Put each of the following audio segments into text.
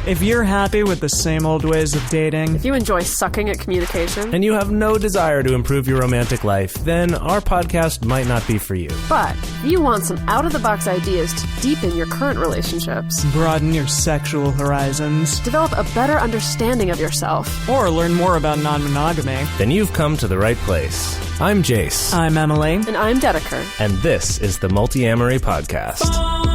If you're happy with the same old ways of dating, if you enjoy sucking at communication, and you have no desire to improve your romantic life, then our podcast might not be for you. But if you want some out-of-the-box ideas to deepen your current relationships, broaden your sexual horizons, develop a better understanding of yourself, or learn more about non-monogamy, then you've come to the right place. I'm Jase. I'm Emily. And I'm Dedeker. And this is the Multiamory podcast.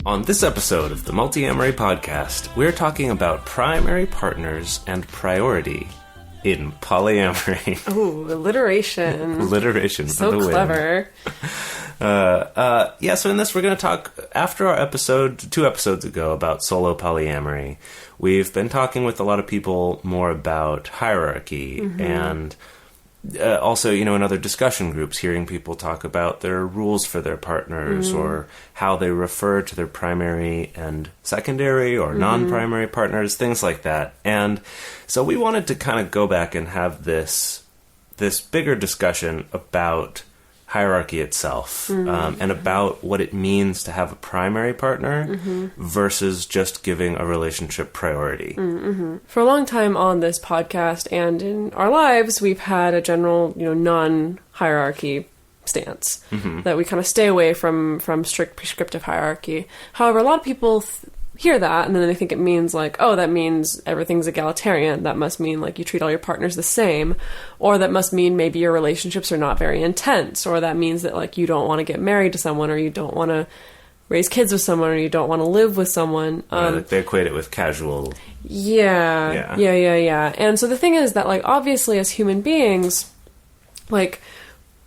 On this episode of the Multiamory podcast, we're talking about primary partners and priority in polyamory. Ooh, alliteration. Alliteration for the win. So clever. So in this we're going to talk, after our episode, 2 episodes ago, about solo polyamory. We've been talking with a lot of people more about hierarchy and also, in other discussion groups, hearing people talk about their rules for their partners or how they refer to their primary and secondary or non-primary partners, things like that. And so we wanted to kind of go back and have this bigger discussion about hierarchy itself and about what it means to have a primary partner versus just giving a relationship priority. For a long time on this podcast and in our lives, we've had a general, non-hierarchy stance that we kind of stay away from strict prescriptive hierarchy. However, a lot of people hear that and then they think it means like, oh, that means everything's egalitarian. That must mean like you treat all your partners the same, or that must mean maybe your relationships are not very intense, or that means that like you don't want to get married to someone, or you don't want to raise kids with someone, or you don't want to live with someone. They equate it with casual. Yeah. And so the thing is that like obviously as human beings, like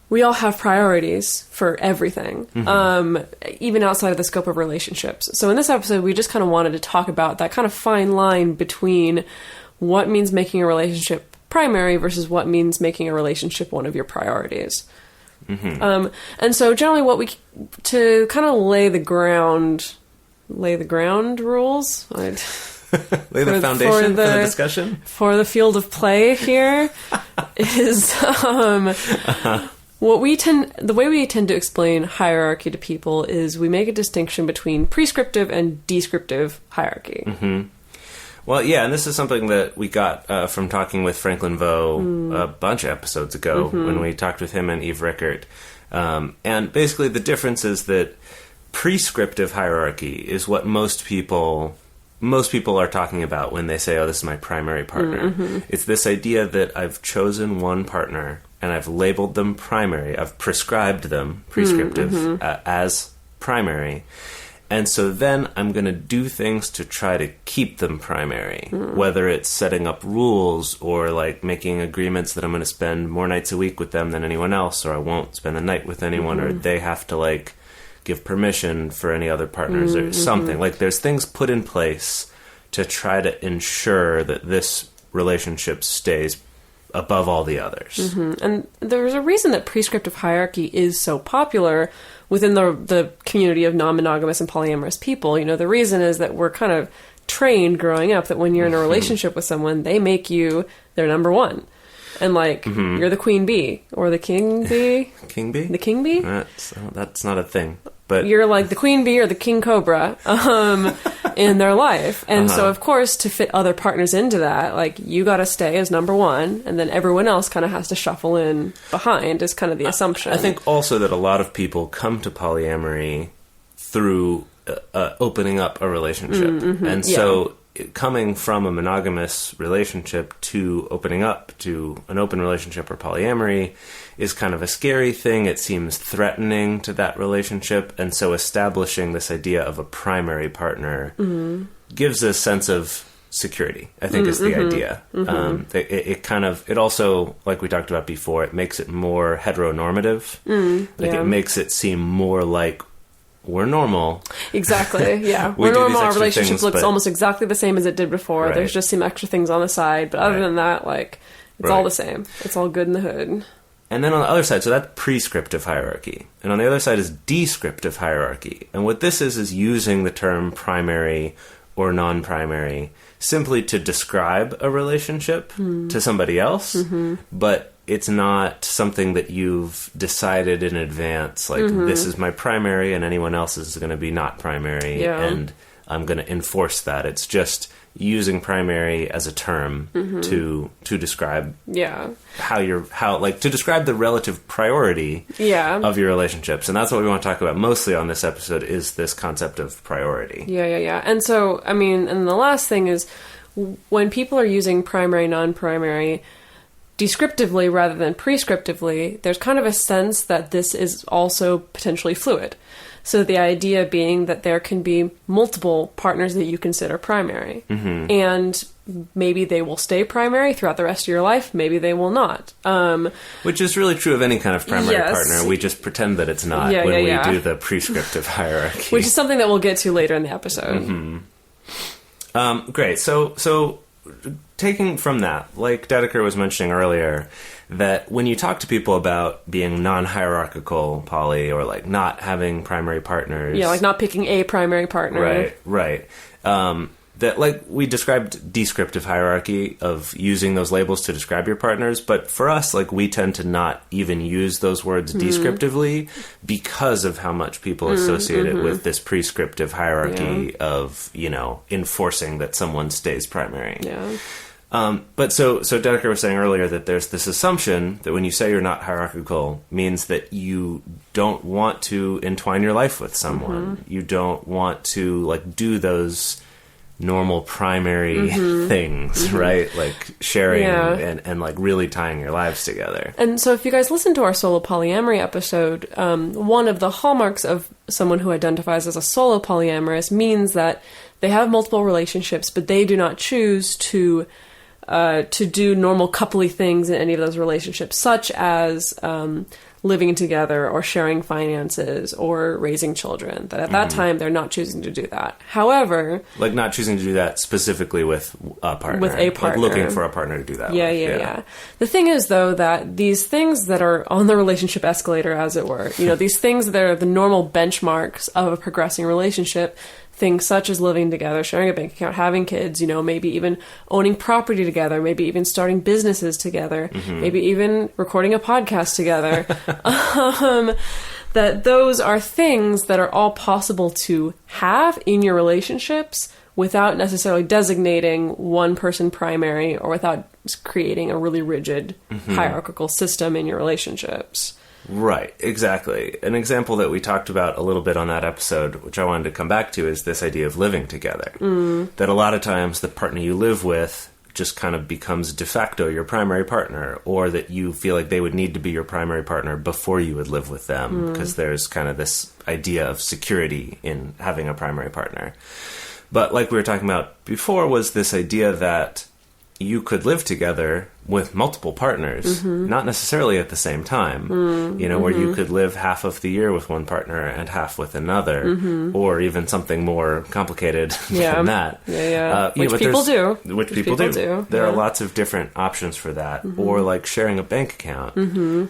we all have priorities for everything, even outside of the scope of relationships. So in this episode, we just kind of wanted to talk about that kind of fine line between what means making a relationship primary versus what means making a relationship one of your priorities. And so generally to kind of lay the ground rules. Lay the foundation for the discussion? For the field of play here is... the way we tend to explain hierarchy to people is we make a distinction between prescriptive and descriptive hierarchy. Well, yeah, and this is something that we got from talking with Franklin Vo a bunch of episodes ago when we talked with him and Eve Rickert. And basically the difference is that prescriptive hierarchy is what most people are talking about when they say, oh, this is my primary partner. It's this idea that I've chosen one partner and I've labeled them primary. I've prescribed them, prescriptive, as primary. And so then I'm going to do things to try to keep them primary, whether it's setting up rules or like making agreements that I'm going to spend more nights a week with them than anyone else, or I won't spend a night with anyone, or they have to like give permission for any other partners or something. Like there's things put in place to try to ensure that this relationship stays above all the others. And there's a reason that prescriptive hierarchy is so popular within the community of non-monogamous and polyamorous people. The reason is that we're kind of trained growing up that when you're in a relationship with someone, they make you their number one. And like, you're the queen bee or the king bee. King bee? The king bee? That's not a thing. But you're like the queen bee or the king cobra in their life. And so, of course, to fit other partners into that, like, you got to stay as number one, and then everyone else kind of has to shuffle in behind is kind of the assumption. I think also that a lot of people come to polyamory through opening up a relationship. And so coming from a monogamous relationship to opening up to an open relationship or polyamory is kind of a scary thing. It seems threatening to that relationship. And so establishing this idea of a primary partner gives a sense of security, I think is the idea. It also, like we talked about before, it makes it more heteronormative. It makes it seem more like we're normal. Exactly, yeah. We're normal. Our relationship looks almost exactly the same as it did before. Right. There's just some extra things on the side. But other than that, like, it's all the same. It's all good in the hood. And then on the other side, so that's prescriptive hierarchy. And on the other side is descriptive hierarchy. And what this is using the term primary or non-primary simply to describe a relationship to somebody else, but it's not something that you've decided in advance, like, this is my primary and anyone else is going to be not primary, and I'm going to enforce that. It's just using primary as a term to describe to describe the relative priority of your relationships. And that's what we want to talk about mostly on this episode, is this concept of priority. And so, I mean, and the last thing is, when people are using primary, non-primary descriptively rather than prescriptively, there's kind of a sense that this is also potentially fluid. So the idea being that there can be multiple partners that you consider primary. And maybe they will stay primary throughout the rest of your life. Maybe they will not. Which is really true of any kind of primary partner. We just pretend that it's not when we do the prescriptive hierarchy. Which is something that we'll get to later in the episode. Great. So taking from that, like Dedeker was mentioning earlier, that when you talk to people about being non-hierarchical poly, or like not having primary partners, like not picking a primary partner, right, that, like, we described descriptive hierarchy of using those labels to describe your partners, but for us, like, we tend to not even use those words descriptively because of how much people associate it with this prescriptive hierarchy of, enforcing that someone stays primary. But so Dedeker was saying earlier that there's this assumption that when you say you're not hierarchical, means that you don't want to entwine your life with someone. You don't want to, like, do those normal primary things, right? Like sharing and like really tying your lives together. And so if you guys listen to our solo polyamory episode, one of the hallmarks of someone who identifies as a solo polyamorous means that they have multiple relationships, but they do not choose to do normal coupley things in any of those relationships, such as living together or sharing finances or raising children. That at that time, they're not choosing to do that. However... Like not choosing to do that specifically with a partner. With a partner. Like looking for a partner to do that with. Yeah. The thing is, though, that these things that are on the relationship escalator, as it were, these things that are the normal benchmarks of a progressing relationship, things such as living together, sharing a bank account, having kids, maybe even owning property together, maybe even starting businesses together, maybe even recording a podcast together, that those are things that are all possible to have in your relationships without necessarily designating one person primary or without creating a really rigid hierarchical system in your relationships. Right, exactly. An example that we talked about a little bit on that episode, which I wanted to come back to, is this idea of living together. That a lot of times the partner you live with just kind of becomes de facto your primary partner, or that you feel like they would need to be your primary partner before you would live with them, because there's kind of this idea of security in having a primary partner. But like we were talking about before, was this idea that you could live together with multiple partners, not necessarily at the same time, where you could live half of the year with one partner and half with another, or even something more complicated than that. Which people do. Which people do. There are lots of different options for that. Or like sharing a bank account,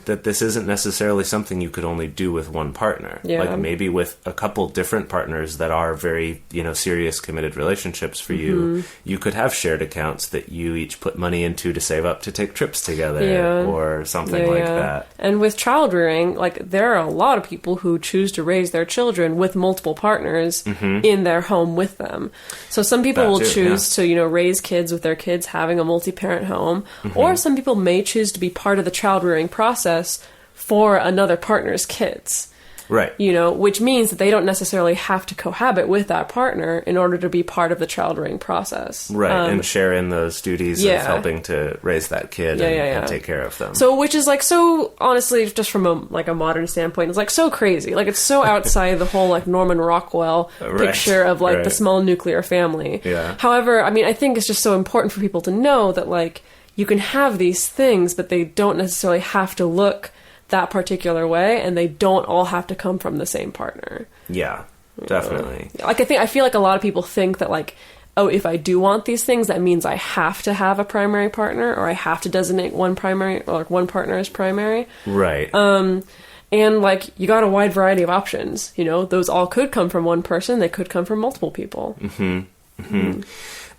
that this isn't necessarily something you could only do with one partner. Like maybe with a couple different partners that are very, serious committed relationships for you, you could have shared accounts that you each put money into to save up to take trips together or something like that. And with child rearing, like there are a lot of people who choose to raise their children with multiple partners in their home with them. So some people will choose to, raise kids with their kids having a multi-parent home, or some people may choose to be part of the child rearing process for another partner's kids. Right. Which means that they don't necessarily have to cohabit with that partner in order to be part of the child rearing process. Right, and share in those duties of helping to raise that kid and take care of them. So, which is like so, honestly, just from a modern standpoint, it's like so crazy. Like it's so outside the whole like Norman Rockwell picture of like the small nuclear family. However, I mean, I think it's just so important for people to know that like you can have these things, but they don't necessarily have to look that particular way, and they don't all have to come from the same partner. Yeah, definitely. Like I feel like a lot of people think that like, oh, if I do want these things, that means I have to have a primary partner, or I have to designate one primary or like one partner as primary. Right. And like you got a wide variety of options. Those all could come from one person. They could come from multiple people.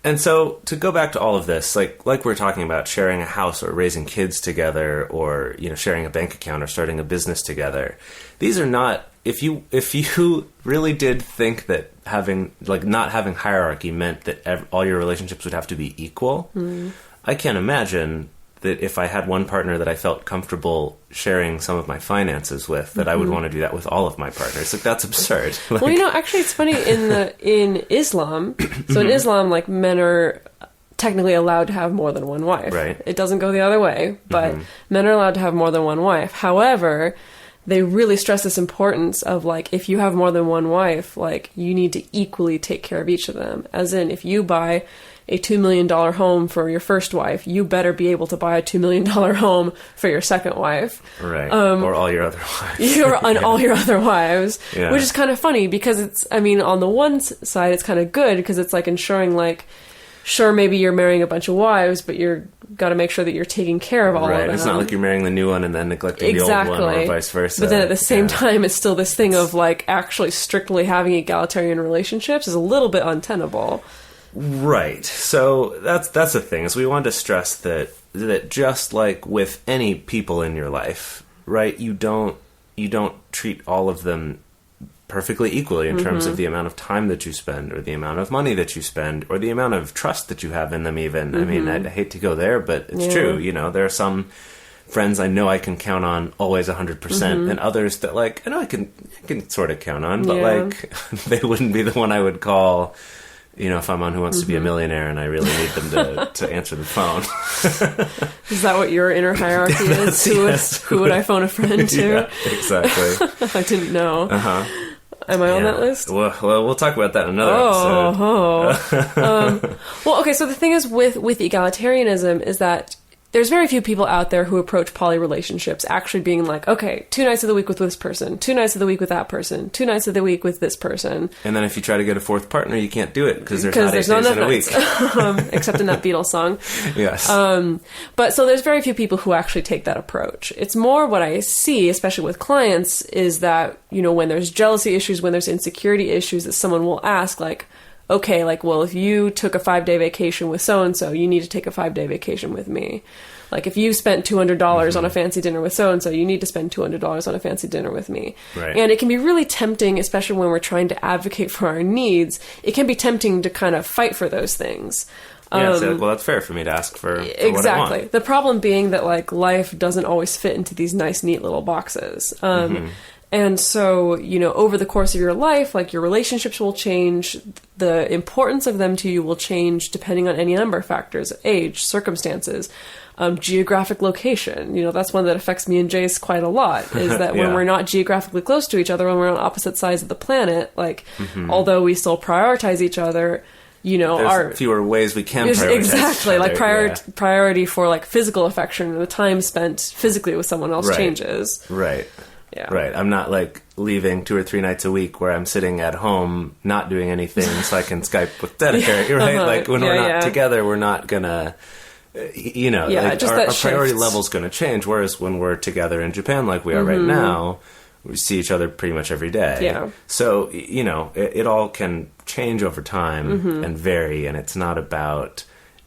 And so to go back to all of this, like we're talking about sharing a house or raising kids together, or sharing a bank account or starting a business together, these are not. If you really did think that not having hierarchy meant that all your relationships would have to be equal, I can't imagine that if I had one partner that I felt comfortable sharing some of my finances with, that I would want to do that with all of my partners. Like, that's absurd. Well, actually, it's funny in Islam. So in Islam, men are technically allowed to have more than one wife. Right. It doesn't go the other way, but men are allowed to have more than one wife. However, they really stress this importance of, if you have more than one wife, you need to equally take care of each of them. As in, if you buy a $2 million home for your first wife, you better be able to buy a $2 million home for your second wife. Right. Or all your other wives. All your other wives. Yeah. Which is kind of funny because on the one side, it's kind of good because it's ensuring, sure, maybe you're marrying a bunch of wives, but you're got to make sure that you're taking care of all of them. It's not like you're marrying the new one and then neglecting the old one, or vice versa. But then at the same time, it's still this thing of, actually strictly having egalitarian relationships is a little bit untenable. Right. So that's the thing, is we want to stress that just like with any people in your life, right, you don't treat all of them perfectly equally in terms of the amount of time that you spend, or the amount of money that you spend, or the amount of trust that you have in them even. I mean, I hate to go there, but it's true. There are some friends I know I can count on always 100%, and others that I know I can sort of count on, but they wouldn't be the one I would call, if I'm on Who Wants to Be a Millionaire and I really need them to answer the phone. Is that what your inner hierarchy is? Who would I phone a friend to? Yeah, exactly. I didn't know. Am I on that list? Well, we'll talk about that in another episode. Well, okay, so the thing is with egalitarianism is that there's very few people out there who approach poly relationships actually being okay, 2 nights of the week with this person, 2 nights of the week with that person, 2 nights of the week with this person. And then if you try to get a fourth partner, you can't do it because there's not 8 days in a week. Except in that Beatles song. Yes. But so there's very few people who actually take that approach. It's more what I see, especially with clients, is that, when there's jealousy issues, when there's insecurity issues, that someone will ask, okay, well, if you took a 5-day vacation with so-and-so, you need to take a 5-day vacation with me. If you spent $200 on a fancy dinner with so-and-so, you need to spend $200 on a fancy dinner with me. Right. And it can be really tempting, especially when we're trying to advocate for our needs, it can be tempting to kind of fight for those things. Yeah, well, that's fair for me to ask for exactly. What I want. The problem being that, life doesn't always fit into these nice, neat little boxes. And so, over the course of your life, your relationships will change. The importance of them to you will change depending on any number of factors: age, circumstances, geographic location. That's one that affects me and Jase quite a lot, is that when we're not geographically close to each other, when we're on opposite sides of the planet, although we still prioritize each other, there's fewer ways we can prioritize exactly each other. Priority for physical affection and the time spent physically with someone else changes. Right. Yeah. Right. I'm not leaving 2 or 3 nights a week where I'm sitting at home not doing anything so I can Skype with Dedeker. Right? When we're not together, we're not gonna, our priority level's gonna change. Whereas when we're together in Japan, like we are right now, we see each other pretty much every day. Yeah. So, it all can change over time and vary, and it's not about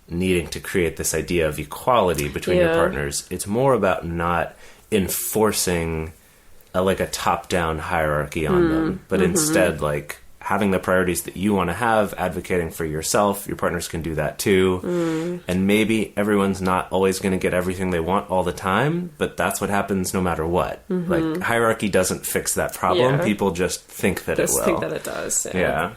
needing to create this idea of equality between your partners. It's more about not enforcing a top-down hierarchy on them, but instead having the priorities that you want to have, advocating for yourself. Your partners can do that too. And maybe everyone's not always going to get everything they want all the time, but that's what happens no matter what. Hierarchy doesn't fix that problem. Yeah. People just think that it will. Think that it does. Yeah.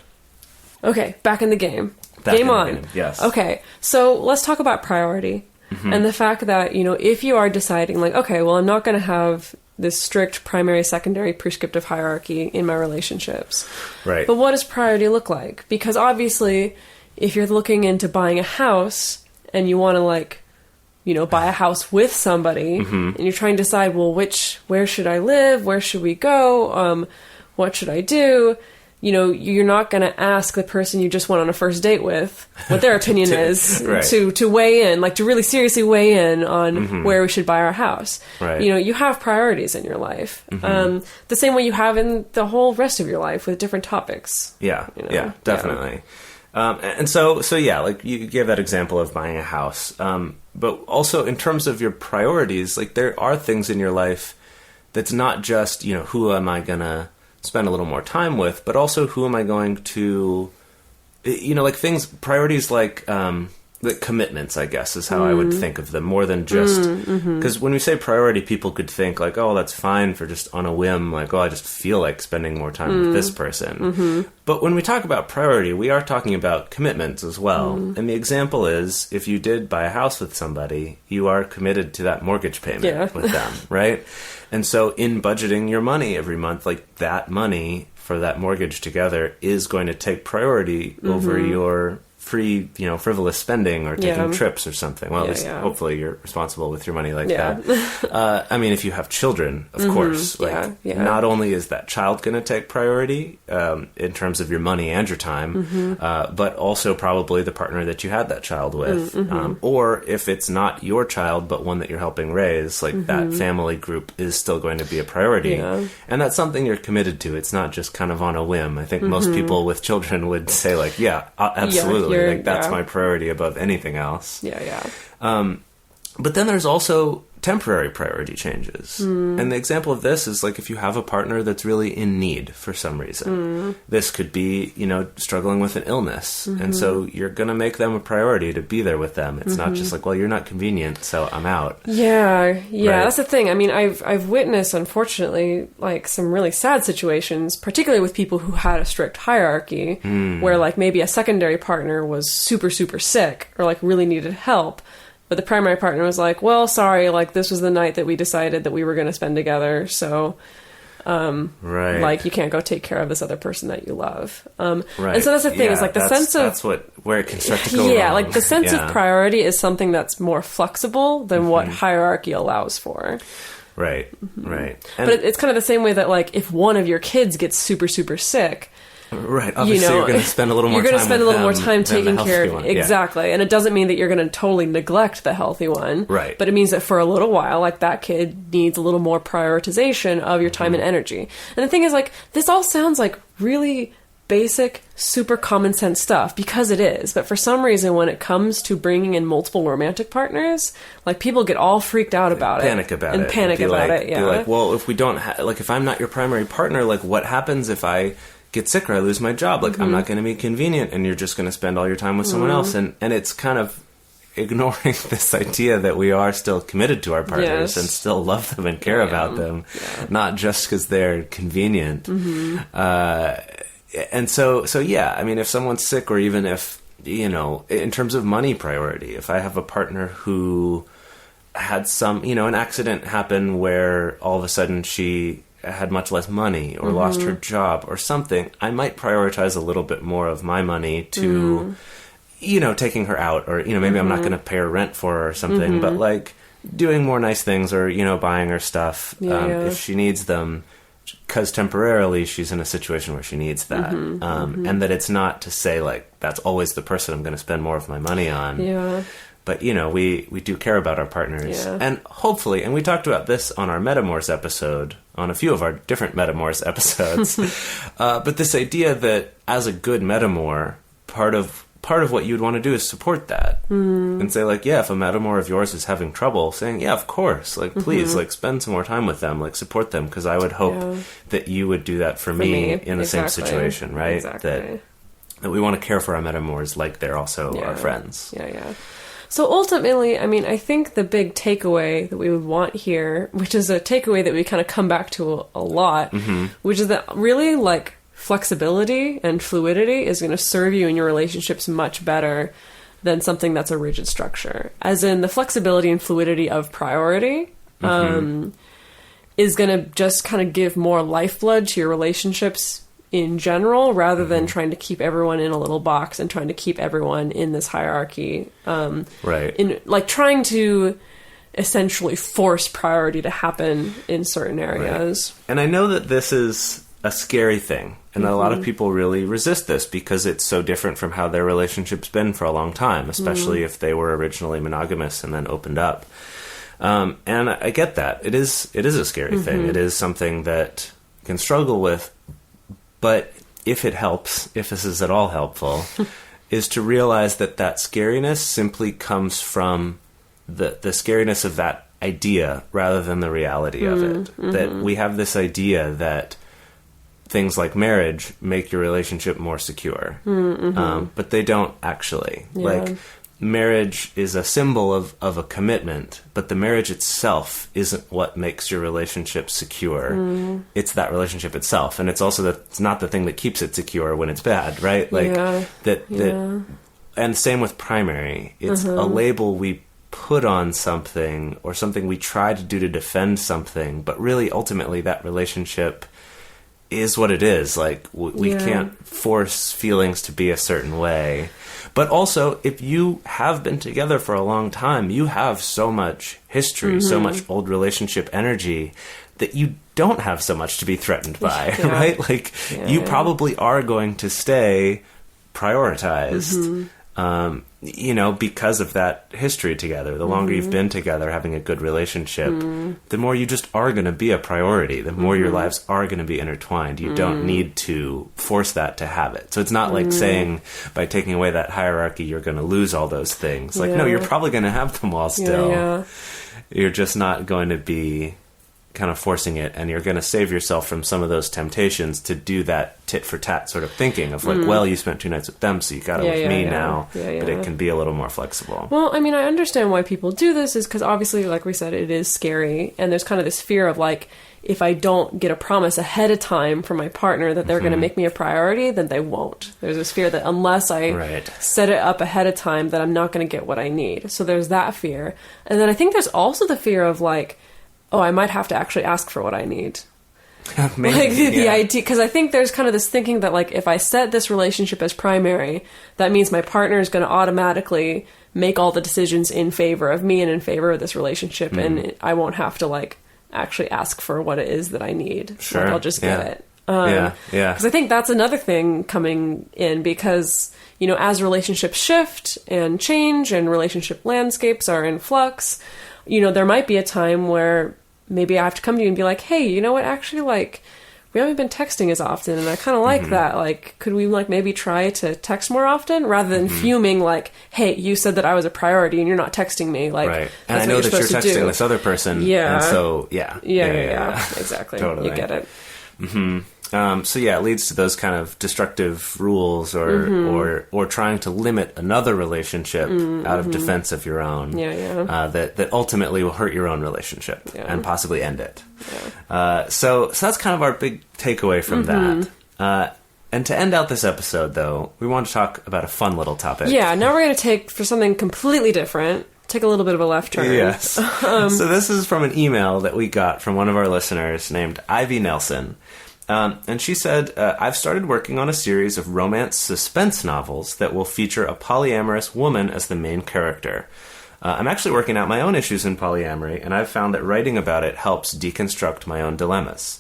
Okay, back in the game. Back game in on. The game. Yes. Okay, so let's talk about priority. And the fact that, if you are deciding okay, well, I'm not going to have this strict primary, secondary, prescriptive hierarchy in my relationships. Right. But what does priority look like? Because obviously, if you're looking into buying a house and you want to buy a house with somebody and you're trying to decide, well, where should I live? Where should we go? What should I do? You're not going to ask the person you just went on a first date with what their opinion is to weigh in, to really seriously weigh in on where we should buy our house. Right. You have priorities in your life. The same way you have in the whole rest of your life with different topics. Yeah, yeah, definitely. And so yeah, like you gave that example of buying a house. But also in terms of your priorities, like there are things in your life that's not just, who am I going to spend a little more time with, but also who am I going to, like priorities like commitments, I guess, is how I would think of them, more than just, because when we say priority, people could think like, oh, that's fine for just on a whim, like, oh, I just feel like spending more time with this person. But when we talk about priority, we are talking about commitments as well. And the example is, if you did buy a house with somebody, you are committed to that mortgage payment with them, right? And so in budgeting your money every month, like that money for that mortgage together is going to take priority over your free, frivolous spending or taking trips or something. Well, at least hopefully you're responsible with your money like that. I mean, if you have children, of course, not only is that child going to take priority in terms of your money and your time, but also probably the partner that you had that child with. Or if it's not your child, but one that you're helping raise, like that family group is still going to be a priority. And that's something you're committed to. It's not just kind of on a whim. I think most people with children would say like, absolutely. Like that's my priority above anything else. But then there's also temporary priority changes. And the example of this is like if you have a partner that's really in need for some reason. This could be, struggling with an illness. And so you're going to make them a priority to be there with them. It's not just like, well, you're not convenient, so I'm out. Right? That's the thing. I mean, I've witnessed, unfortunately, like some really sad situations, particularly with people who had a strict hierarchy, where like maybe a secondary partner was super, super sick or like really needed help. But the primary partner was like, well, sorry, like this was the night that we decided that we were going to spend together. So, like you can't go take care of this other person that you love. And so that's the thing is like the sense of... That's where it can start to go wrong. Like the sense of priority is something that's more flexible than what hierarchy allows for. Right. But it's kind of the same way that like if one of your kids gets super, super sick... Right. Obviously, you're going to spend a little more time. You're going to spend a little more time taking care of exactly, and it doesn't mean that you're going to totally neglect the healthy one. Right. But it means that for a little while, like that kid needs a little more prioritization of your time and energy. And the thing is, like, this all sounds like really basic, super common sense stuff because it is. But for some reason, when it comes to bringing in multiple romantic partners, like people get all freaked out about panic about it. Be like, well, if we don't, like, if I'm not your primary partner, like, what happens if I get sick or I lose my job? Like, I'm not going to be convenient and you're just going to spend all your time with someone else. And it's kind of ignoring this idea that we are still committed to our partners and still love them and care about them, not just because they're convenient. And so, I mean, if someone's sick or even if, in terms of money priority, if I have a partner who had some, an accident happen where all of a sudden she had much less money or lost her job or something, I might prioritize a little bit more of my money to, taking her out or, maybe I'm not going to pay her rent for her or something, but like doing more nice things or, buying her stuff if she needs them, because temporarily she's in a situation where she needs that. And that it's not to say like, that's always the person I'm going to spend more of my money on. But, we do care about our partners. And hopefully, and we talked about this on our Metamors episode, on a few of our different Metamors episodes, but this idea that as a good Metamor, part of what you'd want to do is support that. And say like, if a Metamor of yours is having trouble, saying, of course, like, please, like, spend some more time with them, like, support them, because I would hope that you would do that for me in the same situation, right? That we want to care for our Metamors like they're also our friends. So ultimately, I mean, I think the big takeaway that we would want here, which is a takeaway that we kind of come back to a lot, which is that really, like, flexibility and fluidity is going to serve you in your relationships much better than something that's a rigid structure. As in, the flexibility and fluidity of priority is going to just kind of give more lifeblood to your relationships in general, rather than trying to keep everyone in a little box and trying to keep everyone in this hierarchy. In like trying to essentially force priority to happen in certain areas. And I know that this is a scary thing, and a lot of people really resist this because it's so different from how their relationship's been for a long time, especially if they were originally monogamous and then opened up. And I get that. It is a scary thing. It is something that you can struggle with. But if it helps, if this is at all helpful, is to realize that scariness simply comes from the scariness of that idea rather than the reality of it. That we have this idea that things like marriage make your relationship more secure. But they don't actually. Yeah. Like, marriage is a symbol of a commitment, but the marriage itself isn't what makes your relationship secure. It's that relationship itself. And it's also it's not the thing that keeps it secure when it's bad, right? Like, that and same with primary. It's a label we put on something, or something we try to do to defend something, but really ultimately that relationship is what it is. Like, we can't force feelings to be a certain way. But also, if you have been together for a long time, you have so much history, so much old relationship energy that you don't have so much to be threatened by, right? Like, you probably are going to stay prioritized, because of that history together. The longer you've been together, having a good relationship, the more you just are going to be a priority, the more your lives are going to be intertwined. You don't need to force that to have it. So it's not like saying by taking away that hierarchy, you're going to lose all those things. Like, no, you're probably going to have them all still. You're just not going to be kind of forcing it, and you're going to save yourself from some of those temptations to do that tit for tat sort of thinking of like, well, you spent 2 nights with them, so you got it with me now. But it can be a little more flexible. Well, I mean, I understand why people do this, is because obviously, like we said, it is scary, and there's kind of this fear of like, if I don't get a promise ahead of time from my partner that they're going to make me a priority, then they won't. There's this fear that unless I set it up ahead of time, that I'm not going to get what I need. So there's that fear. And then I think there's also the fear of like, oh, I might have to actually ask for what I need. Maybe, like the idea, because I think there's kind of this thinking that like, if I set this relationship as primary, that means my partner is going to automatically make all the decisions in favor of me and in favor of this relationship, and I won't have to like actually ask for what it is that I need. Sure. Like, I'll just get it. Because I think that's another thing coming in, because as relationships shift and change and relationship landscapes are in flux, there might be a time where maybe I have to come to you and be like, hey, you know what, actually, like, we haven't been texting as often, and I kind of like that. Like, could we, like, maybe try to text more often, rather than fuming, like, hey, you said that I was a priority, and you're not texting me. Like, right. And I know that you're texting this other person. Yeah. And so, yeah. Exactly. Totally. You get it. So yeah, it leads to those kind of destructive rules, or trying to limit another relationship out of defense of your own. That ultimately will hurt your own relationship and possibly end it. So that's kind of our big takeaway from that. And to end out this episode, though, we want to talk about a fun little topic. Yeah. Now we're going to take for something completely different. Take a little bit of a left turn. Yes. So this is from an email that we got from one of our listeners named Ivy Nelson. And she said, I've started working on a series of romance suspense novels that will feature a polyamorous woman as the main character. I'm actually working out my own issues in polyamory, and I've found that writing about it helps deconstruct my own dilemmas.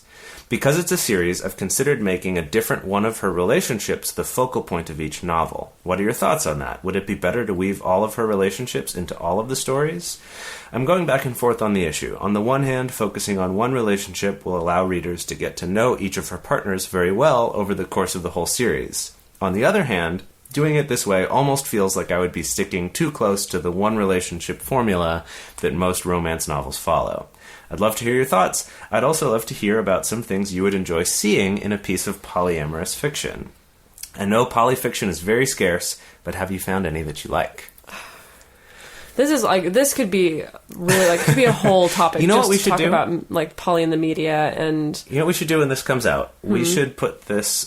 Because it's a series, I've considered making a different one of her relationships the focal point of each novel. What are your thoughts on that? Would it be better to weave all of her relationships into all of the stories? I'm going back and forth on the issue. On the one hand, focusing on one relationship will allow readers to get to know each of her partners very well over the course of the whole series. On the other hand, doing it this way almost feels like I would be sticking too close to the one relationship formula that most romance novels follow. I'd love to hear your thoughts. I'd also love to hear about some things you would enjoy seeing in a piece of polyamorous fiction. I know polyfiction is very scarce, but have you found any that you like? This could be really like, could be a whole topic. You know just what we should talk do? about like poly in the media, and you know what we should do when this comes out? We should put this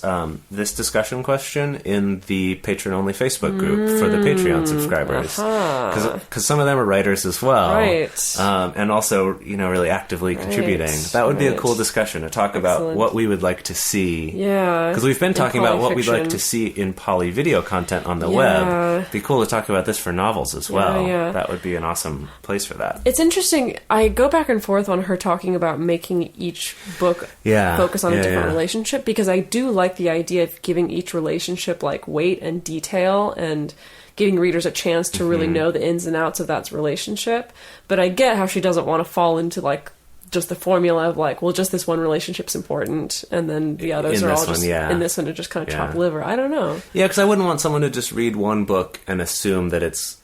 this discussion question in the patron-only Facebook group for the Patreon subscribers, because some of them are writers as well, right? And also, really actively contributing. That would be a cool discussion to talk about what we would like to see. Yeah, because we've been talking about what we'd like to see in poly video content on the web. It'd be cool to talk about this for novels as well. Yeah. That would be an awesome place for that. It's interesting. I go back and forth on her talking about making each book focus on a different relationship, because I do like the idea of giving each relationship like weight and detail and giving readers a chance to really know the ins and outs of that relationship. But I get how she doesn't want to fall into like just the formula of like, well, just this one relationship's important, and then the others In are this all just one, yeah. in this one to just kind of chop Yeah. liver. I don't know. Yeah, because I wouldn't want someone to just read one book and assume that it's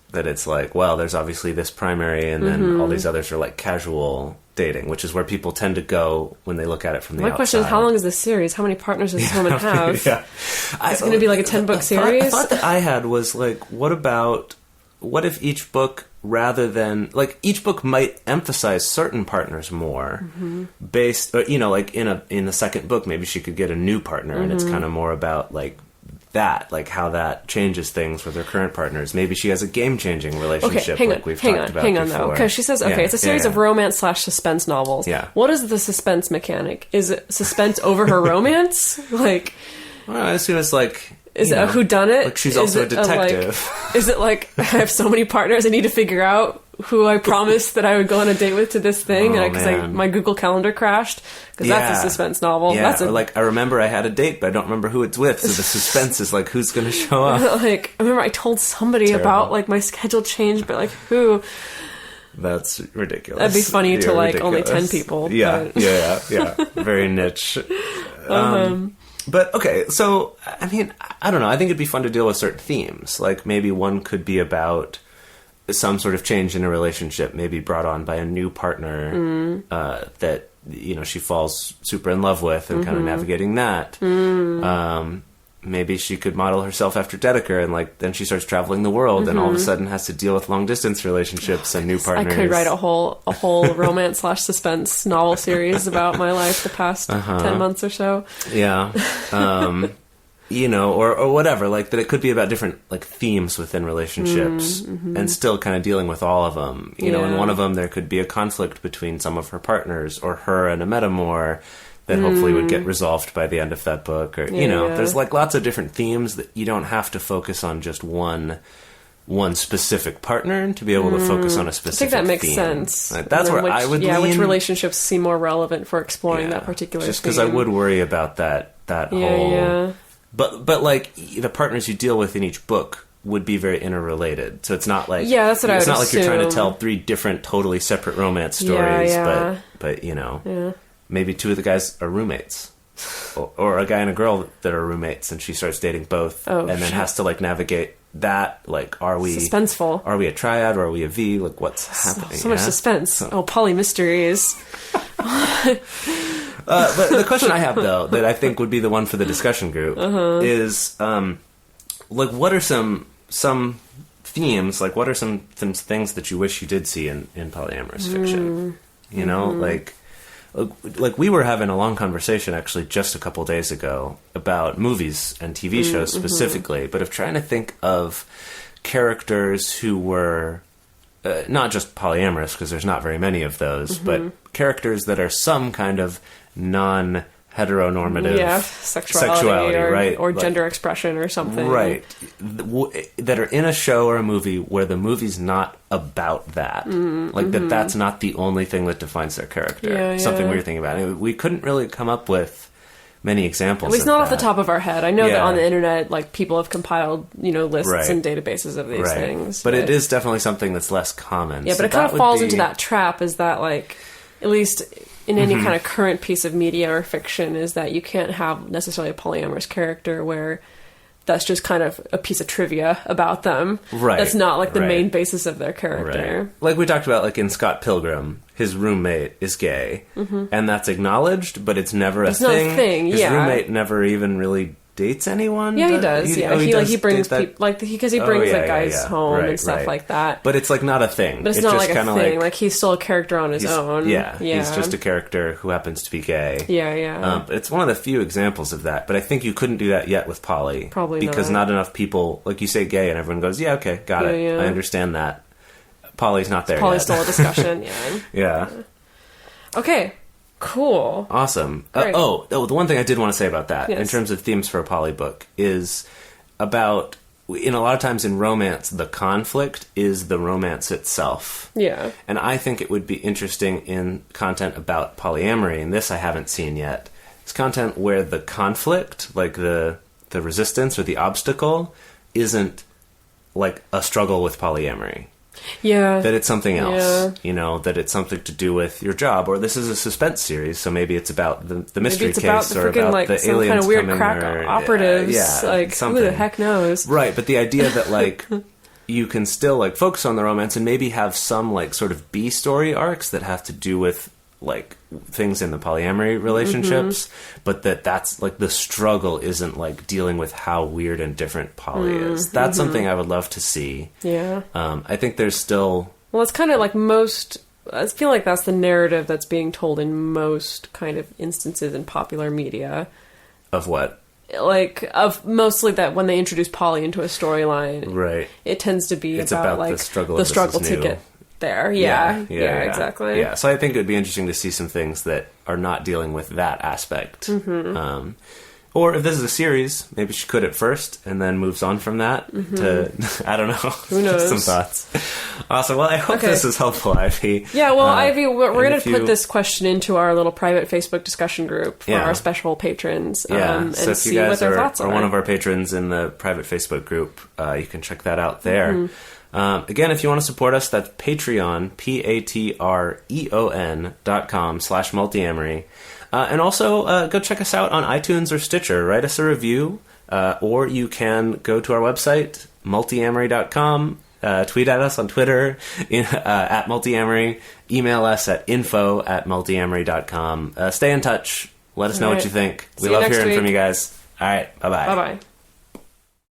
like, well, there's obviously this primary, and then all these others are like casual dating, which is where people tend to go when they look at it from the My outside. question is, how long is this series? How many partners does this woman have? Yeah. It's going to be like a 10-book series? The thought that I had was like, what if each book, rather than like, each book might emphasize certain partners more, based, or, you know, like in the second book, maybe she could get a new partner, and it's kind of more about like that, like how that changes things with her current partners. Maybe she has a game-changing relationship, like we've talked about hang on, before. though, because she says, okay, it's a series of romance/suspense novels. Yeah. What is the suspense mechanic? Is it suspense over her romance? Like, Well, I assume it's like, is you it a know, whodunit? like she's also a detective. Is it like, I have so many partners, I need to figure out who I promised that I would go on a date with to this thing, Oh, because man. my Google Calendar crashed, because that's a suspense novel. Yeah, That's or like, I remember I had a date, but I don't remember who it's with, so the suspense is like, who's going to show up? like, I remember I told somebody Terrible. about like my schedule changed, but like who? That's ridiculous. That'd be funny to You're like only ridiculous. 10 people. Yeah, but- yeah. Very niche. But okay, so I mean, I don't know. I think it'd be fun to deal with certain themes. Like maybe one could be about some sort of change in a relationship, maybe brought on by a new partner that, you know, she falls super in love with, and kind of navigating that. Maybe she could model herself after Dedeker, and like then she starts traveling the world, and all of a sudden has to deal with long distance relationships and new partners. I could write a whole romance/suspense novel series about my life the past 10 months or so. Yeah. You know, or whatever, like that it could be about different like themes within relationships, and still kind of dealing with all of them. You know, in one of them there could be a conflict between some of her partners, or her and a metamor, that hopefully would get resolved by the end of that book, or you know, there's like lots of different themes that you don't have to focus on just one specific partner to be able to focus on a I specific think that makes theme. sense. Like, that's And then where I would lean. which relationships seem more relevant for exploring that particular just theme. because I would worry about that whole. Yeah. But like the partners you deal with in each book would be very interrelated. So it's not like that's what I would it's not like you're trying to assume. tell three different totally separate romance stories, Yeah. but you know, maybe two of the guys are roommates. Or a guy and a girl that are roommates, and she starts dating both, and then has to like navigate that. Like, are we suspenseful? Are we a triad, or are we a V? Like, what's happening? So much suspense. Poly mysteries. But the question I have, though, that I think would be the one for the discussion group is, like, what are some themes? Like, what are some things that you wish you did see in polyamorous fiction? You know, like we were having a long conversation actually just a couple days ago about movies and TV shows specifically, but of trying to think of characters who were not just polyamorous, because there's not very many of those, but characters that are some kind of non-heteronormative sexuality or, right? or like, gender expression or something. Right. That are in a show or a movie where the movie's not about that. That's not the only thing that defines their character. Something we were thinking about. And we couldn't really come up with many examples. At least not off the top of our head. I know that on the internet, like, people have compiled, you know, lists and databases of these things. But it is definitely something that's less common. Yeah, but it kind of falls into that trap, is that, like, at least in any kind of current piece of media or fiction, is that you can't have necessarily a polyamorous character where that's just kind of a piece of trivia about them. Right. That's not like the main basis of their character. Right. Like we talked about, like in Scott Pilgrim, his roommate is gay, and that's acknowledged, but it's never a thing. Not a thing. His roommate never even really dates anyone. Yeah, he does. He brings people, like, because he brings like guys home and stuff like that. But it's like not a thing. But it's not just like a thing. Like, he's still a character on his own. Yeah, he's just a character who happens to be gay. Yeah. It's one of the few examples of that. But I think you couldn't do that yet with poly. Probably because not enough people, like you say, gay, and everyone goes, "Yeah, okay, got it. I understand that." Poly's not there. Poly's yet. still a discussion. Yeah. Okay. Cool. Awesome. The one thing I did want to say about that, in terms of themes for a poly book, is about, in a lot of times in romance, the conflict is the romance itself. Yeah. And I think it would be interesting in content about polyamory, and this I haven't seen yet. It's content where the conflict, like the resistance or the obstacle, isn't like a struggle with polyamory. that it's something else. Yeah. You know, that it's something to do with your job, or this is a suspense series, so maybe it's about the mystery Maybe it's case, about or about like, the some aliens kind of weird coming, crack or, operatives. Like, something. who the heck knows? Right, but the idea that, like, you can still, like, focus on the romance and maybe have some, like, sort of B-story arcs that have to do with, like, things in the polyamory relationships, but that's, like, the struggle isn't, like, dealing with how weird and different poly is. That's something I would love to see. Yeah. I think there's still... Well, it's kind of like I feel like that's the narrative that's being told in most kind of instances in popular media. Of what? Like, of mostly that when they introduce poly into a storyline, right? It tends to be about like the struggle to get there. Yeah, exactly. Yeah, so I think it would be interesting to see some things that are not dealing with that aspect. Or if this is a series, maybe she could at first and then moves on from that to, I don't know. Who knows? Some thoughts. Awesome. Well, I hope this is helpful, Ivy. Yeah, well, Ivy, we're going to put this question into our little private Facebook discussion group for our special patrons and so if see you guys what their thoughts are one of our patrons in the private Facebook group, you can check that out there. Again, if you want to support us, that's Patreon, patreon.com/multiamory. And also, go check us out on iTunes or Stitcher. Write us a review, or you can go to our website, multiamory.com, tweet at us on Twitter, at multiamory, email us at info@multiamory.com. Stay in touch. Let us know what you think. We love hearing from you guys. All right, bye-bye. Bye-bye.